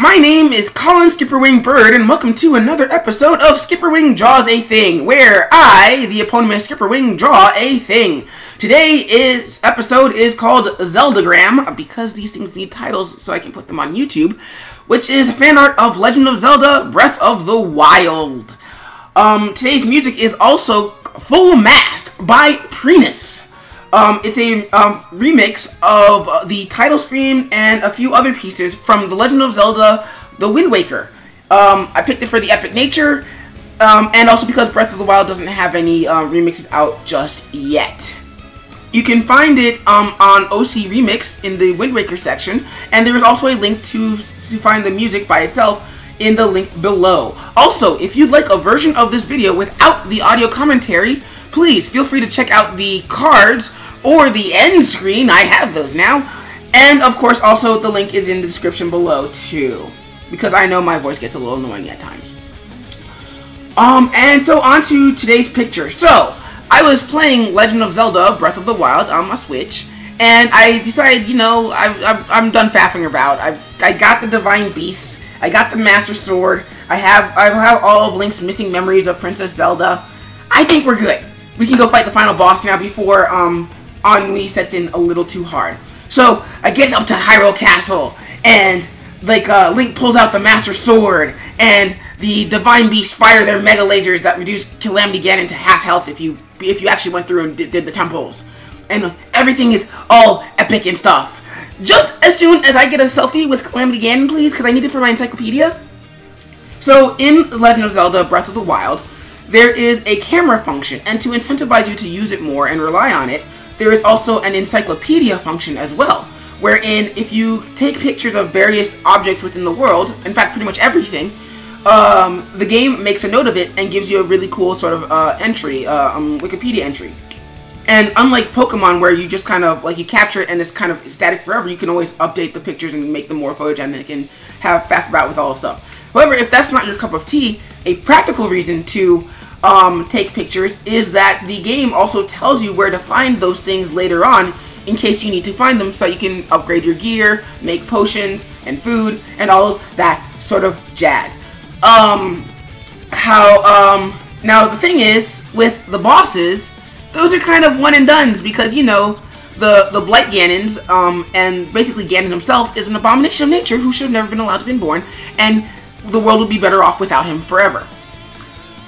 My name is Colin SkipperWing Bird, and welcome to another episode of SkipperWing Draws a Thing, where I, the opponent SkipperWing, draw a thing. Today's episode is called Zelda-Gram, because these things need titles so I can put them on YouTube, which is fan art of Legend of Zelda Breath of the Wild. Today's music is also Full Mast by Preenus. It's a remix of the title screen and a few other pieces from The Legend of Zelda The Wind Waker. I picked it for the epic nature, and also because Breath of the Wild doesn't have any remixes out just yet. You can find it on OC Remix in the Wind Waker section, and there is also a link to find the music by itself in the link below. Also, if you'd like a version of this video without the audio commentary, please feel free to check out the cards or the end screen. I have those now. And of course, also the link is in the description below too, because I know my voice gets a little annoying at times. And so on to today's picture. So I was playing Legend of Zelda Breath of the Wild on my Switch, and I decided, you know, I'm done faffing about. I got the Divine Beasts, I got the Master Sword, I have all of Link's missing memories of Princess Zelda. I think we're good. We can go fight the final boss now before Ennui sets in a little too hard. So I get up to Hyrule Castle, and Link pulls out the Master Sword, and the Divine Beasts fire their Mega Lasers that reduce Calamity Ganon to half health if you actually went through and did the temples. And everything is all epic and stuff. Just as soon as I get a selfie with Calamity Ganon, please, because I need it for my encyclopedia. So in Legend of Zelda Breath of the Wild, there is a camera function, and to incentivize you to use it more and rely on it, there is also an encyclopedia function as well, wherein if you take pictures of various objects within the world, in fact pretty much everything, the game makes a note of it and gives you a really cool sort of entry, Wikipedia entry. And unlike Pokemon, where you just kind of, you capture it and it's kind of static forever, you can always update the pictures and make them more photogenic and have faff about with all the stuff. However, if that's not your cup of tea, a practical reason to take pictures is that the game also tells you where to find those things later on in case you need to find them, so you can upgrade your gear, make potions and food and all of that sort of jazz. Now the thing is, with the bosses, those are kind of one and dones, because, you know, the Blight Ganons, and basically Ganon himself is an abomination of nature who should have never been allowed to be born, and the world would be better off without him forever.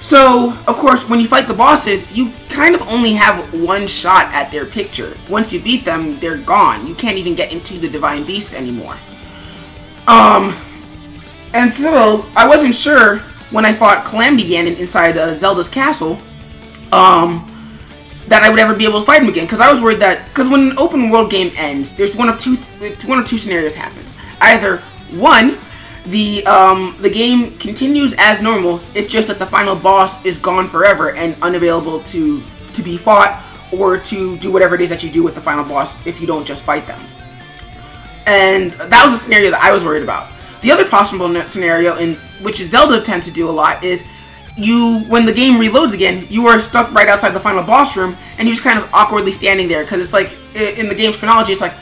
So, of course, when you fight the bosses, you kind of only have one shot at their picture. Once you beat them, they're gone. You can't even get into the Divine Beasts anymore. And so, I wasn't sure when I fought Calamity Ganon inside Zelda's castle, that I would ever be able to fight him again. Because I was worried that, because when an open world game ends, there's one or two scenarios happens. Either, one, the game continues as normal, it's just that the final boss is gone forever and unavailable to be fought, or to do whatever it is that you do with the final boss if you don't just fight them. And that was a scenario that I was worried about. The other possible scenario, in which Zelda tends to do a lot, is when the game reloads again, you are stuck right outside the final boss room, and you're just kind of awkwardly standing there, because it's like, in the game's chronology, it's like,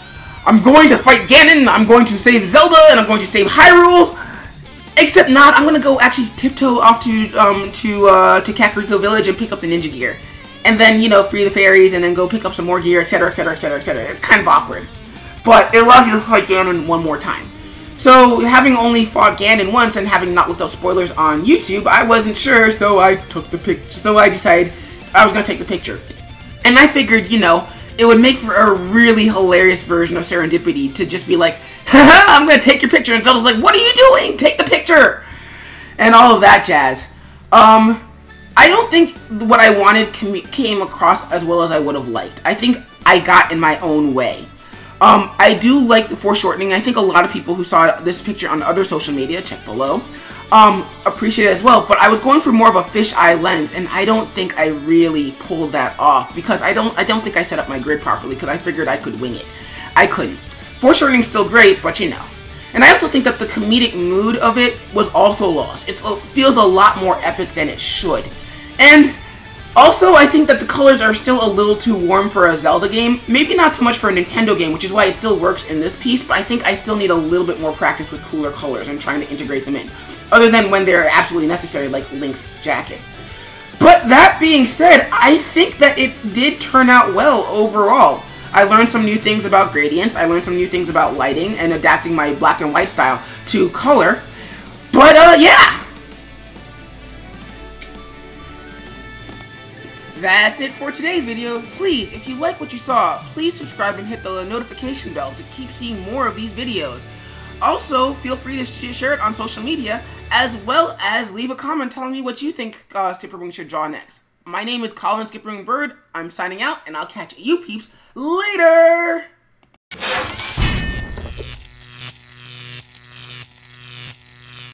I'm going to fight Ganon, I'm going to save Zelda, and I'm going to save Hyrule. Except not, I'm going to go actually tiptoe off to Kakariko Village and pick up the ninja gear. And then, you know, free the fairies, and then go pick up some more gear, etc, etc, etc, etc. It's kind of awkward. But it allows you to fight Ganon one more time. So, having only fought Ganon once, and having not looked up spoilers on YouTube, I wasn't sure, so I took the picture. So I decided I was going to take the picture. And I figured, you know, it would make for a really hilarious version of Serendipity to just be like, haha, I'm going to take your picture. And Zelda's like, what are you doing? Take the picture. And all of that jazz. I don't think what I wanted came across as well as I would have liked. I think I got in my own way. I do like the foreshortening. I think a lot of people who saw this picture on other social media, check below, appreciate it as well. But I was going for more of a fisheye lens, and I don't think I really pulled that off, because I don't think I set up my grid properly, because I figured I could wing it. I couldn't. Foreshortening's still great, but you know. And I also think that the comedic mood of it was also lost. It feels a lot more epic than it should. And also Also, I think that the colors are still a little too warm for a Zelda game. Maybe not so much for a Nintendo game, which is why it still works in this piece, but I think I still need a little bit more practice with cooler colors and trying to integrate them in. Other than when they're absolutely necessary, like Link's jacket. But that being said, I think that it did turn out well overall. I learned some new things about gradients, I learned some new things about lighting, and adapting my black and white style to color. But, yeah! That's it for today's video. Please, if you like what you saw, please subscribe and hit the notification bell to keep seeing more of these videos. Also, feel free to share it on social media, as well as leave a comment telling me what you think SkipperWing should draw next. My name is Colin SkipperWing Bird. I'm signing out, and I'll catch you peeps later!